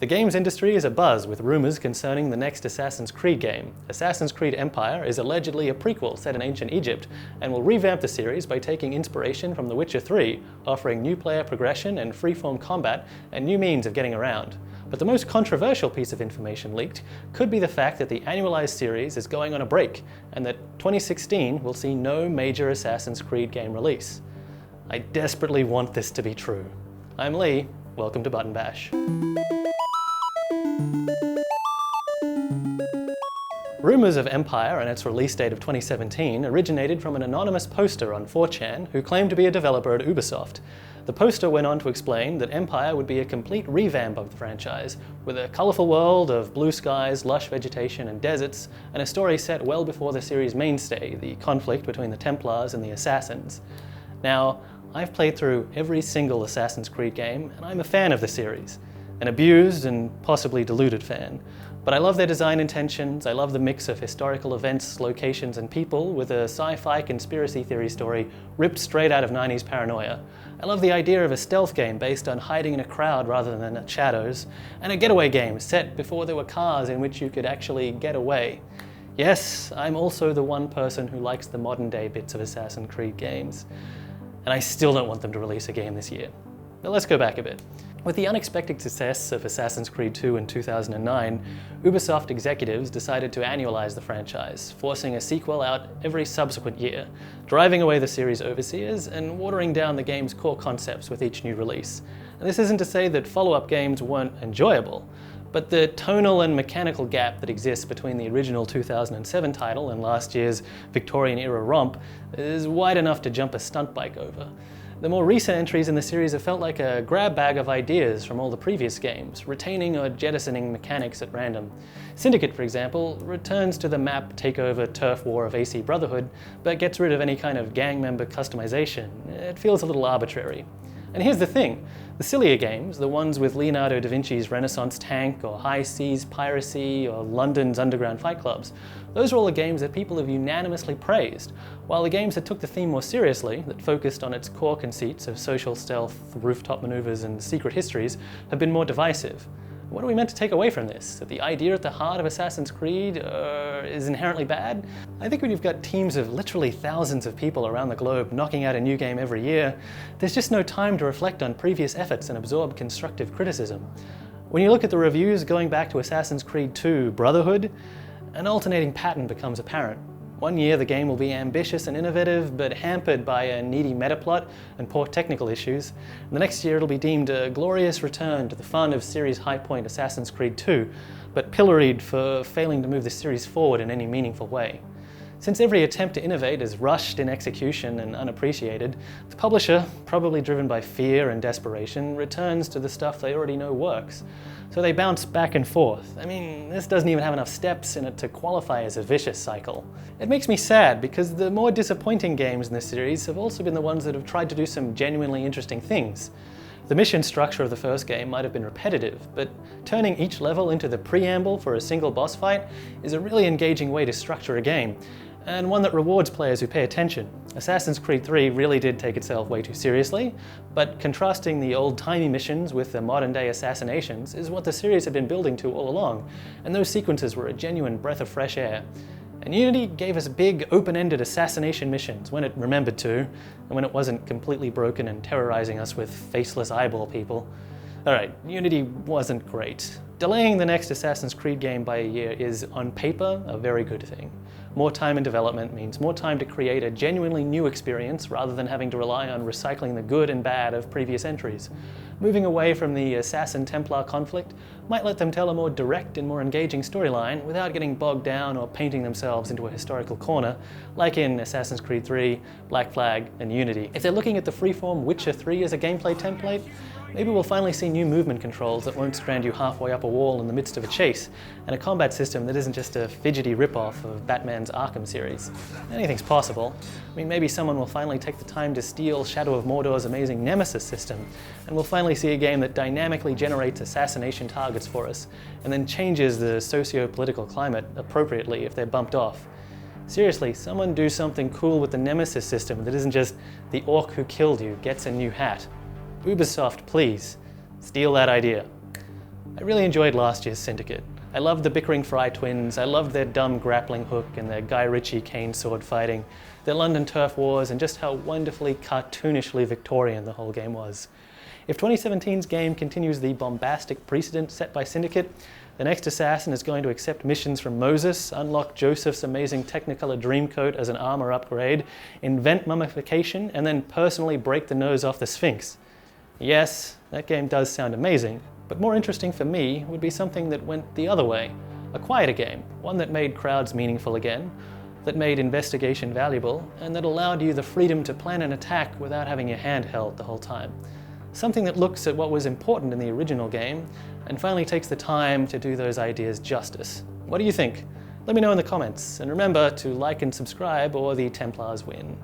The games industry is abuzz with rumours concerning the next Assassin's Creed game. Assassin's Creed Empire is allegedly a prequel set in ancient Egypt and will revamp the series by taking inspiration from The Witcher 3, offering new player progression and freeform combat and new means of getting around. But the most controversial piece of information leaked could be the fact that the annualized series is going on a break and that 2016 will see no major Assassin's Creed game release. I desperately want this to be true. I'm Lee, welcome to Button Bash. Rumours of Empire and its release date of 2017 originated from an anonymous poster on 4chan who claimed to be a developer at Ubisoft. The poster went on to explain that Empire would be a complete revamp of the franchise, with a colourful world of blue skies, lush vegetation and deserts, and a story set well before the series' mainstay, the conflict between the Templars and the Assassins. Now, I've played through every single Assassin's Creed game, and I'm a fan of the series. An abused and possibly deluded fan. But I love their design intentions, I love the mix of historical events, locations and people with a sci-fi conspiracy theory story ripped straight out of 90s paranoia. I love the idea of a stealth game based on hiding in a crowd rather than at shadows, and a getaway game set before there were cars in which you could actually get away. Yes, I'm also the one person who likes the modern day bits of Assassin's Creed games. And I still don't want them to release a game this year. But let's go back a bit. With the unexpected success of Assassin's Creed 2 in 2009, Ubisoft executives decided to annualize the franchise, forcing a sequel out every subsequent year, driving away the series' overseers and watering down the game's core concepts with each new release. And this isn't to say that follow-up games weren't enjoyable, but the tonal and mechanical gap that exists between the original 2007 title and last year's Victorian-era romp is wide enough to jump a stunt bike over. The more recent entries in the series have felt like a grab bag of ideas from all the previous games, retaining or jettisoning mechanics at random. Syndicate, for example, returns to the map takeover turf war of AC Brotherhood, but gets rid of any kind of gang member customization. It feels a little arbitrary. And here's the thing, the sillier games, the ones with Leonardo da Vinci's Renaissance tank, or High Seas Piracy, or London's underground fight clubs, those are all the games that people have unanimously praised, while the games that took the theme more seriously, that focused on its core conceits of social stealth, rooftop maneuvers, and secret histories, have been more divisive. What are we meant to take away from this? That the idea at the heart of Assassin's Creed is inherently bad? I think when you've got teams of literally thousands of people around the globe knocking out a new game every year, there's just no time to reflect on previous efforts and absorb constructive criticism. When you look at the reviews going back to Assassin's Creed 2 Brotherhood, an alternating pattern becomes apparent. One year the game will be ambitious and innovative, but hampered by a needy metaplot and poor technical issues. And the next year it'll be deemed a glorious return to the fun of series high point Assassin's Creed 2, but pilloried for failing to move the series forward in any meaningful way. Since every attempt to innovate is rushed in execution and unappreciated, the publisher, probably driven by fear and desperation, returns to the stuff they already know works. So they bounce back and forth. I mean, this doesn't even have enough steps in it to qualify as a vicious cycle. It makes me sad because the more disappointing games in this series have also been the ones that have tried to do some genuinely interesting things. The mission structure of the first game might have been repetitive, but turning each level into the preamble for a single boss fight is a really engaging way to structure a game, and one that rewards players who pay attention. Assassin's Creed 3 really did take itself way too seriously, but contrasting the old-timey missions with the modern-day assassinations is what the series had been building to all along, and those sequences were a genuine breath of fresh air. And Unity gave us big, open-ended assassination missions when it remembered to, and when it wasn't completely broken and terrorizing us with faceless eyeball people. Alright, Unity wasn't great. Delaying the next Assassin's Creed game by a year is, on paper, a very good thing. More time in development means more time to create a genuinely new experience rather than having to rely on recycling the good and bad of previous entries. Moving away from the Assassin-Templar conflict might let them tell a more direct and more engaging storyline without getting bogged down or painting themselves into a historical corner, like in Assassin's Creed 3, Black Flag, and Unity. If they're looking at the freeform Witcher 3 as a gameplay template, maybe we'll finally see new movement controls that won't strand you halfway up a wall in the midst of a chase, and a combat system that isn't just a fidgety rip-off of Batman's Arkham series. Anything's possible. I mean, maybe someone will finally take the time to steal Shadow of Mordor's amazing Nemesis system, and we'll finally see a game that dynamically generates assassination targets for us, and then changes the socio-political climate appropriately if they're bumped off. Seriously, someone do something cool with the Nemesis system that isn't just the orc who killed you gets a new hat. Ubisoft, please, steal that idea. I really enjoyed last year's Syndicate. I loved the bickering Fry twins, I loved their dumb grappling hook and their Guy Ritchie cane sword fighting, their London turf wars, and just how wonderfully cartoonishly Victorian the whole game was. If 2017's game continues the bombastic precedent set by Syndicate, the next assassin is going to accept missions from Moses, unlock Joseph's amazing Technicolor Dreamcoat as an armor upgrade, invent mummification, and then personally break the nose off the Sphinx. Yes, that game does sound amazing, but more interesting for me would be something that went the other way. A quieter game, one that made crowds meaningful again, that made investigation valuable, and that allowed you the freedom to plan an attack without having your hand held the whole time. Something that looks at what was important in the original game and finally takes the time to do those ideas justice. What do you think? Let me know in the comments, and remember to like and subscribe or the Templars win.